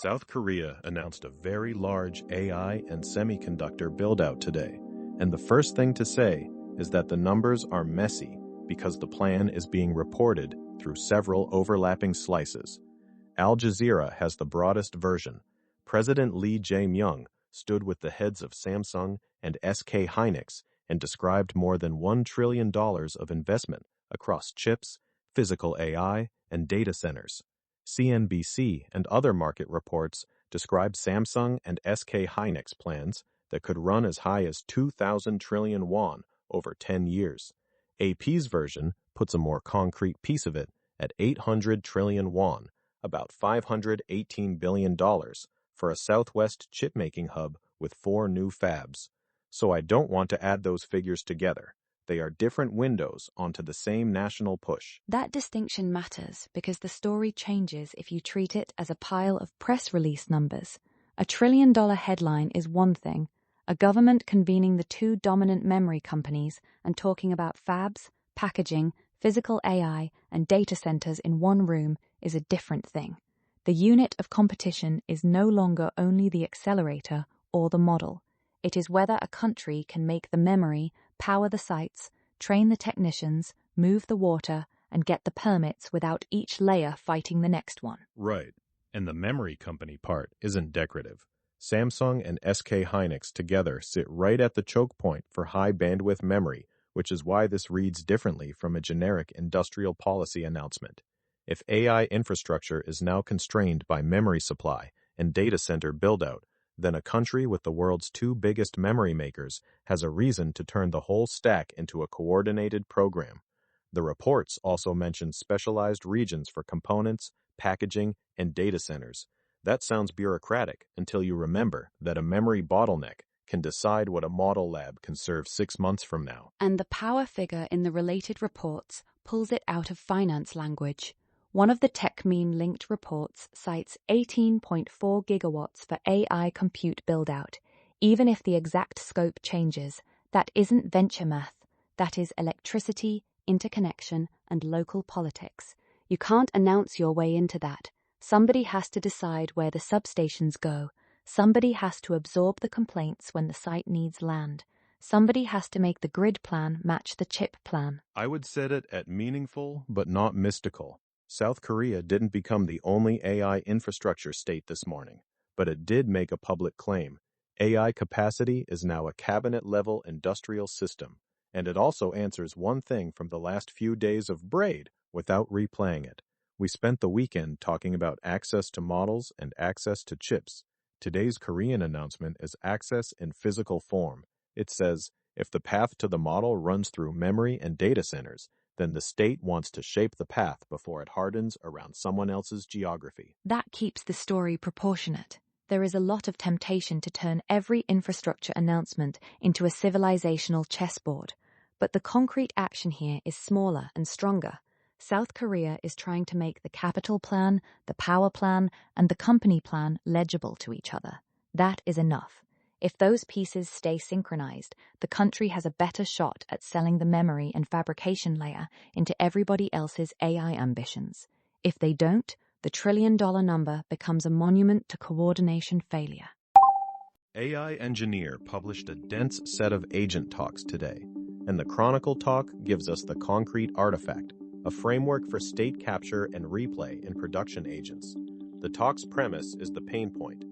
South Korea announced a very large AI and semiconductor build-out today, and the first thing to say is that the numbers are messy because the plan is being reported through several overlapping slices. Al Jazeera has the broadest version. President Lee Jae-myung stood with the heads of Samsung and SK Hynix and described more than $1 trillion of investment across chips, physical AI, and data centers. CNBC and other market reports describe Samsung and SK Hynix plans that could run as high as 2,000 trillion won over 10 years. AP's version puts a more concrete piece of it at 800 trillion won, about $518 billion, for a Southwest chipmaking hub with 4 new fabs. So I don't want to add those figures together. They are different windows onto the same national push. That distinction matters because the story changes if you treat it as a pile of press release numbers. A $1 trillion headline is one thing. A government convening the 2 dominant memory companies and talking about fabs, packaging, physical AI, and data centers in one room is a different thing. The unit of competition is no longer only the accelerator or the model. It is whether a country can make the memory, power the sites, train the technicians, move the water, and get the permits without each layer fighting the next one. Right. And the memory company part isn't decorative. Samsung and SK Hynix together sit right at the choke point for high bandwidth memory, which is why this reads differently from a generic industrial policy announcement. If AI infrastructure is now constrained by memory supply and data center build-out, then a country with the world's 2 biggest memory makers has a reason to turn the whole stack into a coordinated program. The reports also mention specialized regions for components, packaging, and data centers. That sounds bureaucratic until you remember that a memory bottleneck can decide what a model lab can serve 6 months from now. And the power figure in the related reports pulls it out of finance language. One of the TechMeme-linked reports cites 18.4 gigawatts for AI compute build-out. Even if the exact scope changes, that isn't venture math. That is electricity, interconnection, and local politics. You can't announce your way into that. Somebody has to decide where the substations go. Somebody has to absorb the complaints when the site needs land. Somebody has to make the grid plan match the chip plan. I would set it at meaningful but not mystical. South Korea didn't become the only AI infrastructure state this morning, but it did make a public claim. AI capacity is now a cabinet-level industrial system, and it also answers one thing from the last few days of Braid without replaying it. We spent the weekend talking about access to models and access to chips. Today's Korean announcement is access in physical form. It says, if the path to the model runs through memory and data centers, then the state wants to shape the path before it hardens around someone else's geography. That keeps the story proportionate. There is a lot of temptation to turn every infrastructure announcement into a civilizational chessboard, but the concrete action here is smaller and stronger. South Korea is trying to make the capital plan, the power plan, and the company plan legible to each other. That is enough. If those pieces stay synchronized, the country has a better shot at selling the memory and fabrication layer into everybody else's AI ambitions. If they don't, the $1 trillion number becomes a monument to coordination failure. AI Engineer published a dense set of agent talks today, and the Chronicle talk gives us the concrete artifact, a framework for state capture and replay in production agents. The talk's premise is the pain point.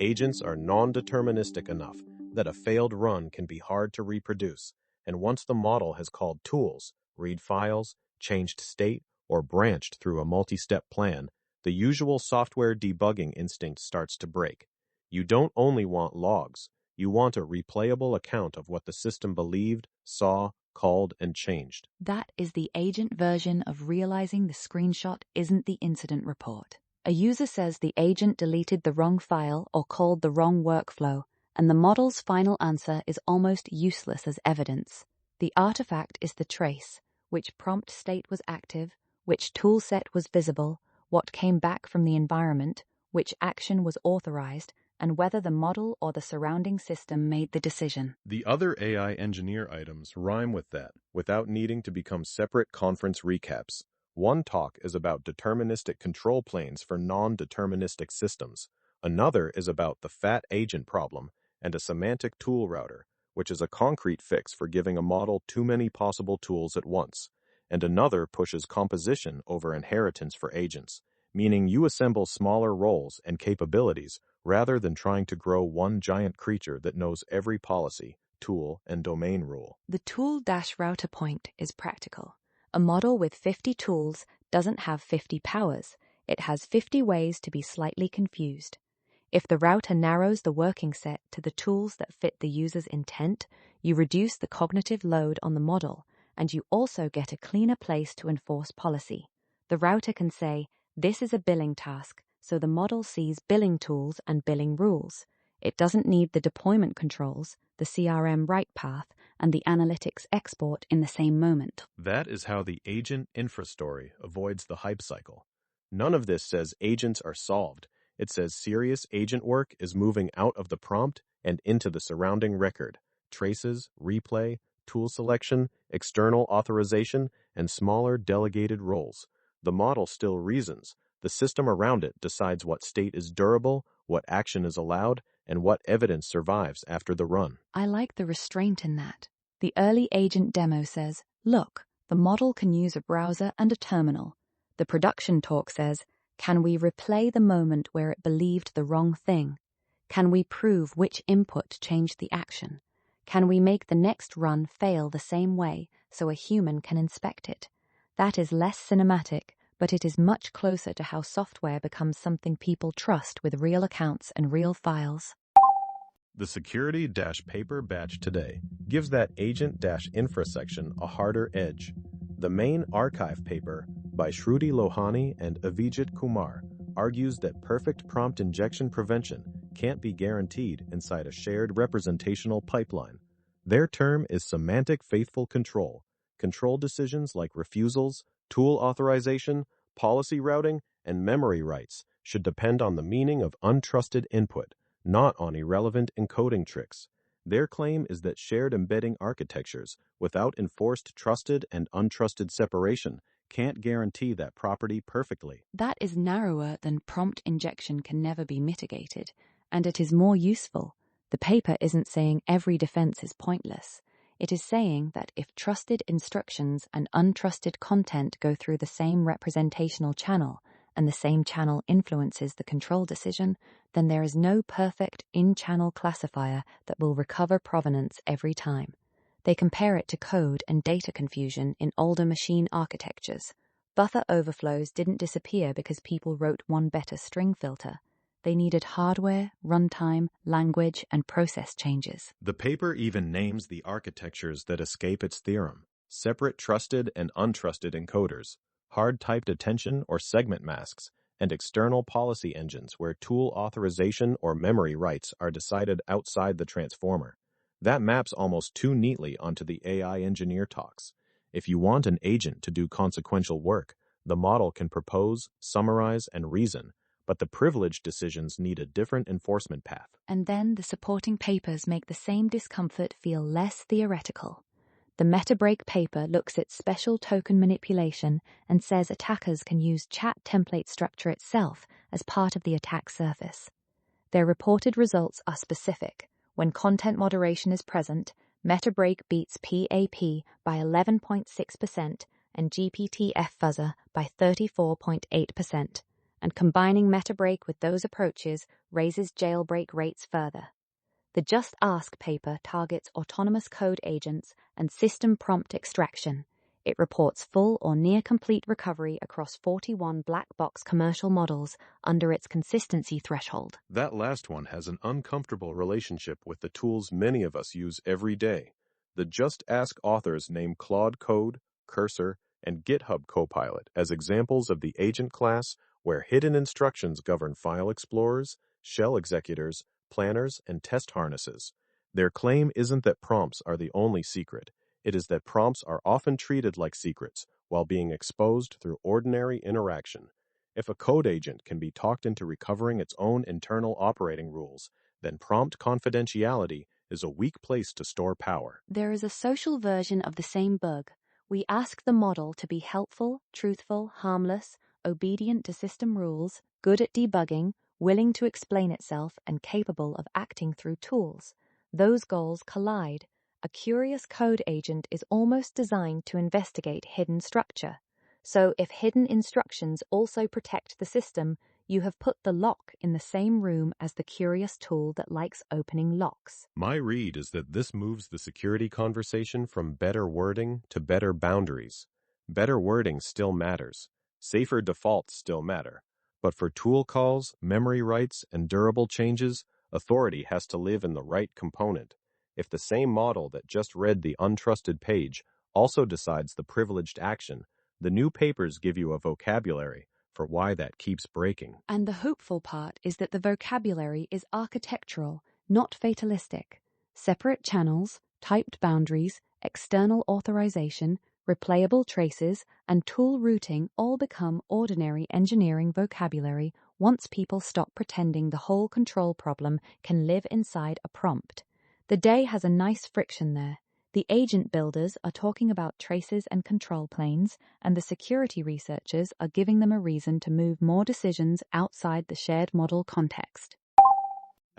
Agents are non-deterministic enough that a failed run can be hard to reproduce, and once the model has called tools, read files, changed state, or branched through a multi-step plan, the usual software debugging instinct starts to break. You don't only want logs, you want a replayable account of what the system believed, saw, called, and changed. That is the agent version of realizing the screenshot isn't the incident report. A user says the agent deleted the wrong file or called the wrong workflow, and the model's final answer is almost useless as evidence. The artifact is the trace, which prompt state was active, which toolset was visible, what came back from the environment, which action was authorized, and whether the model or the surrounding system made the decision. The other AI engineer items rhyme with that, without needing to become separate conference recaps. One talk is about deterministic control planes for non-deterministic systems. Another is about the fat agent problem and a semantic tool router, which is a concrete fix for giving a model too many possible tools at once. And another pushes composition over inheritance for agents, meaning you assemble smaller roles and capabilities rather than trying to grow one giant creature that knows every policy, tool, and domain rule. The tool-router point is practical. A model with 50 tools doesn't have 50 powers. It has 50 ways to be slightly confused. If the router narrows the working set to the tools that fit the user's intent, you reduce the cognitive load on the model, and you also get a cleaner place to enforce policy. The router can say, "This is a billing task," so the model sees billing tools and billing rules. It doesn't need the deployment controls, the CRM write path, and the analytics export in the same moment. That is how the agent infra story avoids the hype cycle. None of this says agents are solved. It says serious agent work is moving out of the prompt and into the surrounding record. Traces, replay, tool selection, external authorization, and smaller delegated roles. The model still reasons. The system around it decides what state is durable, what action is allowed, and what evidence survives after the run. I like the restraint in that. The early agent demo says, "Look, the model can use a browser and a terminal." The production talk says, "Can we replay the moment where it believed the wrong thing? Can we prove which input changed the action? Can we make the next run fail the same way so a human can inspect it?" That is less cinematic, but it is much closer to how software becomes something people trust with real accounts and real files. The security-paper batch today gives that agent-infra section a harder edge. The main archive paper by Shruti Lohani and Avijit Kumar argues that perfect prompt injection prevention can't be guaranteed inside a shared representational pipeline. Their term is semantic faithful control. Control decisions like refusals, tool authorization, policy routing, and memory writes should depend on the meaning of untrusted input, not on irrelevant encoding tricks. Their claim is that shared embedding architectures, without enforced trusted and untrusted separation, can't guarantee that property perfectly. That is narrower than prompt injection can never be mitigated, and it is more useful. The paper isn't saying every defense is pointless. It is saying that if trusted instructions and untrusted content go through the same representational channel, and the same channel influences the control decision, then there is no perfect in-channel classifier that will recover provenance every time. They compare it to code and data confusion in older machine architectures. Buffer overflows didn't disappear because people wrote one better string filter. They needed hardware, runtime, language, and process changes. The paper even names the architectures that escape its theorem: separate trusted and untrusted encoders, hard-typed attention or segment masks, and external policy engines where tool authorization or memory rights are decided outside the transformer. That maps almost too neatly onto the AI engineer talks. If you want an agent to do consequential work, the model can propose, summarize, and reason, but the privileged decisions need a different enforcement path. And then the supporting papers make the same discomfort feel less theoretical. The MetaBreak paper looks at special token manipulation and says attackers can use chat template structure itself as part of the attack surface. Their reported results are specific. When content moderation is present, MetaBreak beats PAP by 11.6% and GPT-F fuzzer by 34.8%. And combining MetaBreak with those approaches raises jailbreak rates further. The Just Ask paper targets autonomous code agents and system prompt extraction. It reports full or near-complete recovery across 41 black box commercial models under its consistency threshold. That last one has an uncomfortable relationship with the tools many of us use every day. The Just Ask authors name Claude Code, Cursor, and GitHub Copilot as examples of the agent class where hidden instructions govern file explorers, shell executors, planners, and test harnesses. Their claim isn't that prompts are the only secret. It is that prompts are often treated like secrets while being exposed through ordinary interaction. If a code agent can be talked into recovering its own internal operating rules, then prompt confidentiality is a weak place to store power. There is a social version of the same bug. We ask the model to be helpful, truthful, harmless, obedient to system rules, good at debugging, willing to explain itself and capable of acting through tools. Those goals collide. A curious code agent is almost designed to investigate hidden structure. So if hidden instructions also protect the system, you have put the lock in the same room as the curious tool that likes opening locks. My read is that this moves the security conversation from better wording to better boundaries. Better wording still matters. Safer defaults still matter. But for tool calls, memory writes, and durable changes, authority has to live in the right component. If the same model that just read the untrusted page also decides the privileged action, the new papers give you a vocabulary for why that keeps breaking. And the hopeful part is that the vocabulary is architectural, not fatalistic. Separate channels, typed boundaries, external authorization, replayable traces, and tool routing all become ordinary engineering vocabulary once people stop pretending the whole control problem can live inside a prompt. The day has a nice friction there. The agent builders are talking about traces and control planes, and the security researchers are giving them a reason to move more decisions outside the shared model context.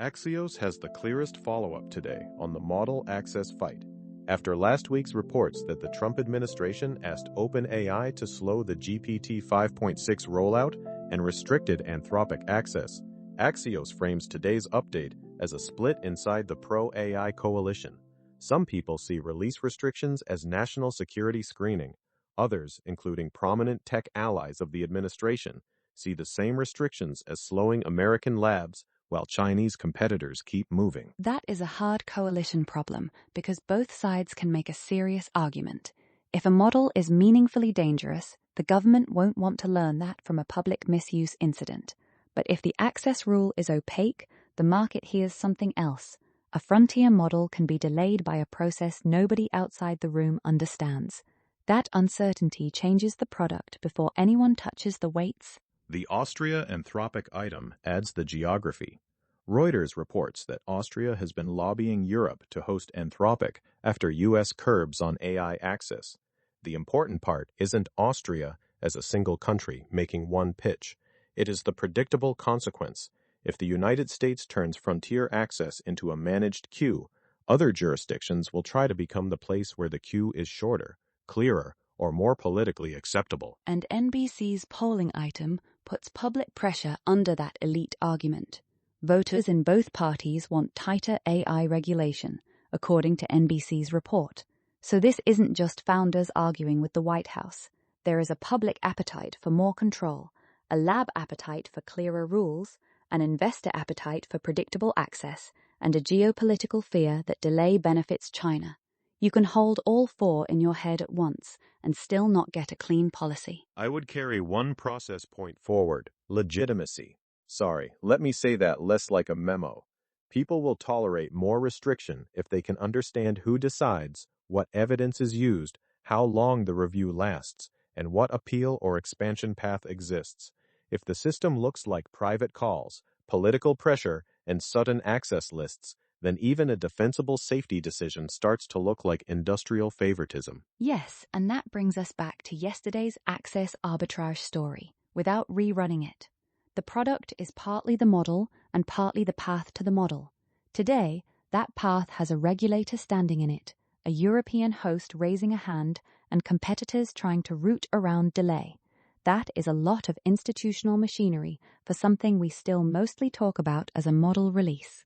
Axios has the clearest follow-up today on the model access fight. After last week's reports that the Trump administration asked OpenAI to slow the GPT 5.6 rollout and restricted Anthropic access, Axios frames today's update as a split inside the pro-AI coalition. Some people see release restrictions as national security screening. Others, including prominent tech allies of the administration, see the same restrictions as slowing American labs while Chinese competitors keep moving. That is a hard coalition problem because both sides can make a serious argument. If a model is meaningfully dangerous, the government won't want to learn that from a public misuse incident. But if the access rule is opaque, the market hears something else. A frontier model can be delayed by a process nobody outside the room understands. That uncertainty changes the product before anyone touches the weights. The Austria Anthropic item adds the geography. Reuters reports that Austria has been lobbying Europe to host Anthropic after U.S. curbs on AI access. The important part isn't Austria as a single country making one pitch. It is the predictable consequence. If the United States turns frontier access into a managed queue, other jurisdictions will try to become the place where the queue is shorter, clearer, or more politically acceptable. And NBC's polling item puts public pressure under that elite argument. Voters in both parties want tighter AI regulation, according to NBC's report. So this isn't just founders arguing with the White House. There is a public appetite for more control, a lab appetite for clearer rules, an investor appetite for predictable access, and a geopolitical fear that delay benefits China. You can hold all four in your head at once and still not get a clean policy. I would carry one process point forward: legitimacy. Sorry, let me say that less like a memo. People will tolerate more restriction if they can understand who decides, what evidence is used, how long the review lasts, and what appeal or expansion path exists. If the system looks like private calls, political pressure, and sudden access lists, then even a defensible safety decision starts to look like industrial favoritism. Yes, and that brings us back to yesterday's access arbitrage story, without rerunning it. The product is partly the model and partly the path to the model. Today, that path has a regulator standing in it, a European host raising a hand, and competitors trying to root around delay. That is a lot of institutional machinery for something we still mostly talk about as a model release.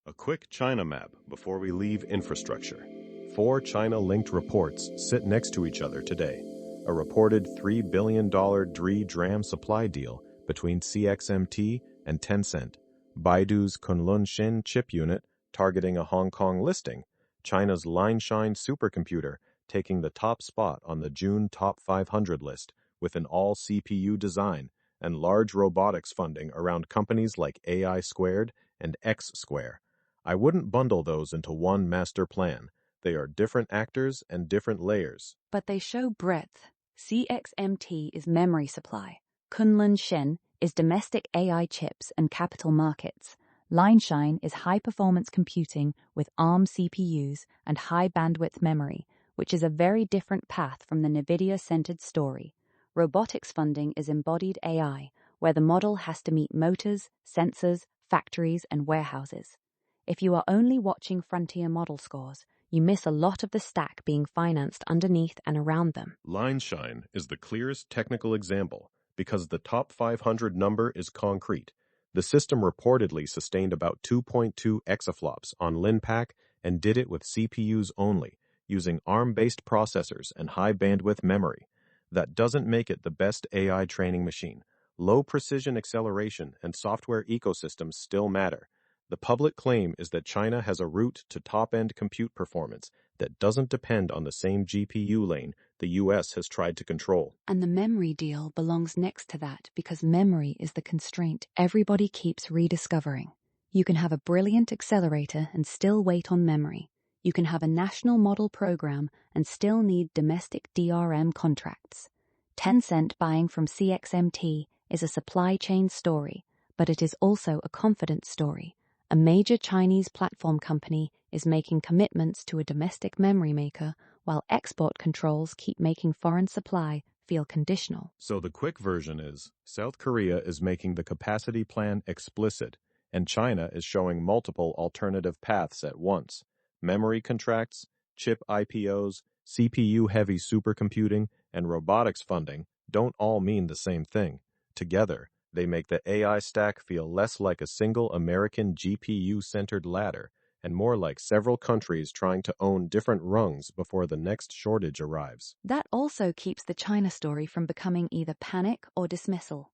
A quick China map before we leave infrastructure. 4 China-linked reports sit next to each other today. A reported $3 billion DRAM supply deal between CXMT and Tencent. Baidu's Kunlun Shin chip unit targeting a Hong Kong listing. China's Lineshine supercomputer taking the top spot on the June Top 500 list with an all-CPU design, and large robotics funding around companies like AI Squared and X Square. I wouldn't bundle those into one master plan. They are different actors and different layers. But they show breadth. CXMT is memory supply. Kunlun Shin is domestic AI chips and capital markets. Lineshine is high-performance computing with ARM CPUs and high-bandwidth memory, which is a very different path from the NVIDIA-centered story. Robotics funding is embodied AI, where the model has to meet motors, sensors, factories, and warehouses. If you are only watching frontier model scores, you miss a lot of the stack being financed underneath and around them. Line shine is the clearest technical example because the top 500 number is concrete. The system reportedly sustained about 2.2 exaflops on LinPack and did it with CPUs only, using ARM-based processors and high-bandwidth memory. That doesn't make it the best AI training machine. Low-precision acceleration and software ecosystems still matter. The public claim is that China has a route to top-end compute performance that doesn't depend on the same GPU lane the US has tried to control. And the memory deal belongs next to that because memory is the constraint everybody keeps rediscovering. You can have a brilliant accelerator and still wait on memory. You can have a national model program and still need domestic DRM contracts. Tencent buying from CXMT is a supply chain story, but it is also a confidence story. A major Chinese platform company is making commitments to a domestic memory maker, while export controls keep making foreign supply feel conditional. So the quick version is, South Korea is making the capacity plan explicit, and China is showing multiple alternative paths at once. Memory contracts, chip IPOs, CPU-heavy supercomputing, and robotics funding don't all mean the same thing. Together, they make the AI stack feel less like a single American GPU-centered ladder and more like several countries trying to own different rungs before the next shortage arrives. That also keeps the China story from becoming either panic or dismissal.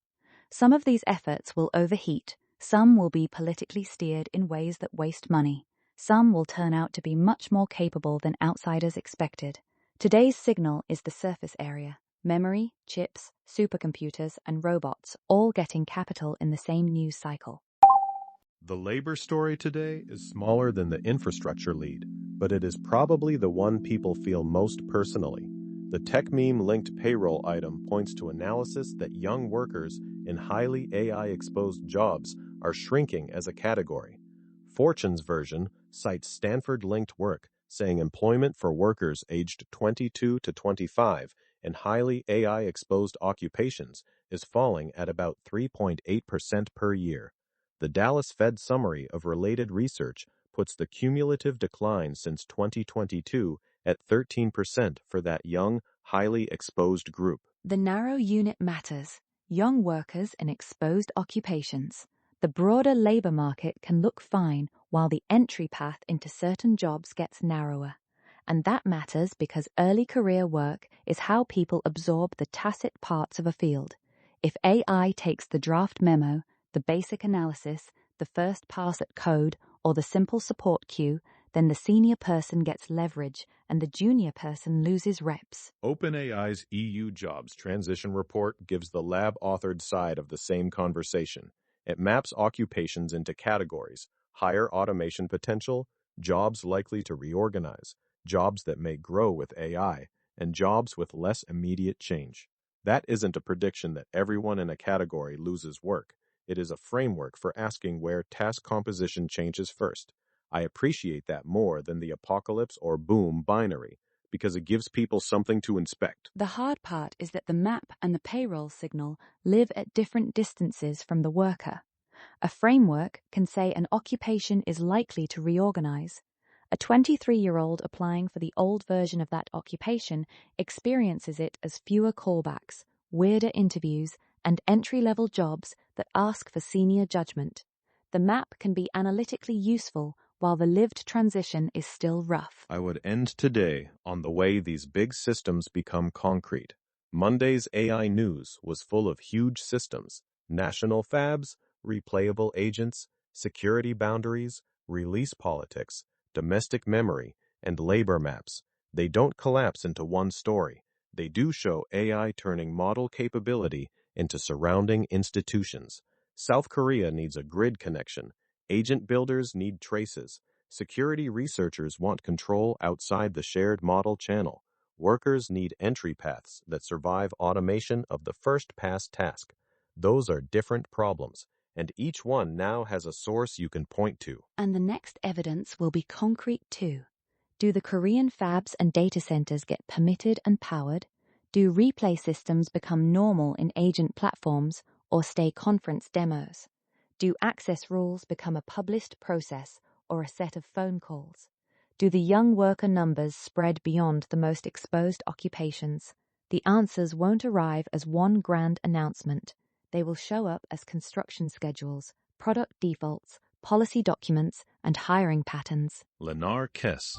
Some of these efforts will overheat, some will be politically steered in ways that waste money, some will turn out to be much more capable than outsiders expected. Today's signal is the surface area. Memory, chips, supercomputers, and robots all getting capital in the same news cycle. The labor story today is smaller than the infrastructure lead, but it is probably the one people feel most personally. The tech meme-linked payroll item points to analysis that young workers in highly AI-exposed jobs are shrinking as a category. Fortune's version cites Stanford-linked work, saying employment for workers aged 22 to 25 in highly AI-exposed occupations is falling at about 3.8% per year. The Dallas Fed summary of related research puts the cumulative decline since 2022 at 13% for that young, highly exposed group. The narrow unit matters. Young workers in exposed occupations. The broader labor market can look fine while the entry path into certain jobs gets narrower. And that matters because early career work is how people absorb the tacit parts of a field. If AI takes the draft memo, the basic analysis, the first pass at code, or the simple support queue, then the senior person gets leverage and the junior person loses reps. OpenAI's EU Jobs Transition Report gives the lab-authored side of the same conversation. It maps occupations into categories: higher automation potential, jobs likely to reorganize, jobs that may grow with AI, and jobs with less immediate change. That isn't a prediction that everyone in a category loses work. It is a framework for asking where task composition changes first. I appreciate that more than the apocalypse or boom binary, because it gives people something to inspect. The hard part is that the map and the payroll signal live at different distances from the worker. A framework can say an occupation is likely to reorganize. A 23-year-old applying for the old version of that occupation experiences it as fewer callbacks, weirder interviews, and entry-level jobs that ask for senior judgment. The map can be analytically useful while the lived transition is still rough. I would end today on the way these big systems become concrete. Monday's AI news was full of huge systems: national fabs, replayable agents, security boundaries, release politics, domestic memory, and labor maps. They don't collapse into one story. They do show AI turning model capability into surrounding institutions. South Korea needs a grid connection. Agent builders need traces. Security researchers want control outside the shared model channel. Workers need entry paths that survive automation of the first pass task. Those are different problems, and each one now has a source you can point to. And the next evidence will be concrete too. Do the Korean fabs and data centers get permitted and powered? Do replay systems become normal in agent platforms, or stay conference demos? Do access rules become a published process or a set of phone calls? Do the young worker numbers spread beyond the most exposed occupations? The answers won't arrive as one grand announcement. They will show up as construction schedules, product defaults, policy documents, and hiring patterns. Lenar Kiss.